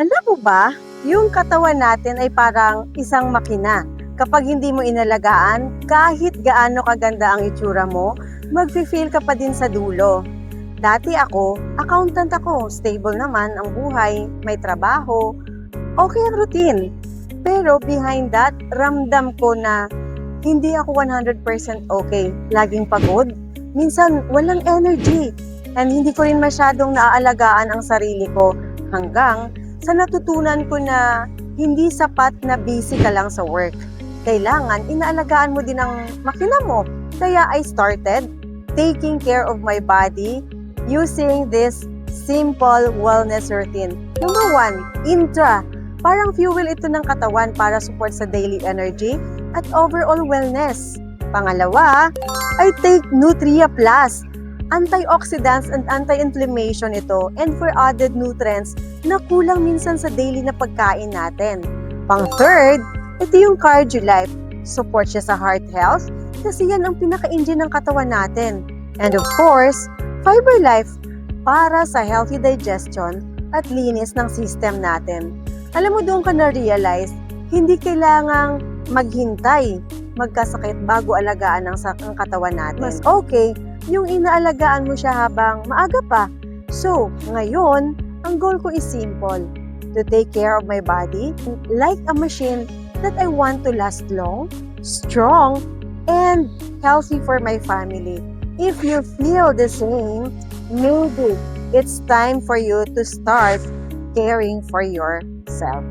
Alam mo ba, yung katawan natin ay parang isang makina. Kapag hindi mo inalagaan, kahit gaano kaganda ang itsura mo, mag-feel ka pa din sa dulo. Dati ako, accountant ako, stable naman ang buhay, may trabaho, okay ang routine. Pero behind that, ramdam ko na hindi ako 100% okay. Laging pagod, minsan walang energy, and hindi ko rin masyadong naaalagaan ang sarili ko hanggang sa natutunan ko na hindi sapat na busy ka lang sa work. Kailangan inaalagaan mo din ang makina mo. Kaya I started taking care of my body using this simple wellness routine. Number 1, Intra. Parang fuel ito ng katawan para support sa daily energy at overall wellness. Pangalawa, I take Nutria Plus. Antioxidants and anti-inflammation ito and for added nutrients na kulang minsan sa daily na pagkain natin. Pang-third, ito yung CardioLife. Support siya sa heart health kasi yan ang pinaka-engine ng katawan natin. And of course, FiberLife para sa healthy digestion at linis ng system natin. Alam mo, doon ka na-realize, hindi kailangang maghintay, magkasakit bago alagaan ang katawan natin. Mas okay yung inaalagaan mo siya habang maaga pa. So, ngayon, ang goal ko is simple. To take care of my body like a machine that I want to last long, strong, and healthy for my family. If you feel the same, maybe it's time for you to start caring for yourself.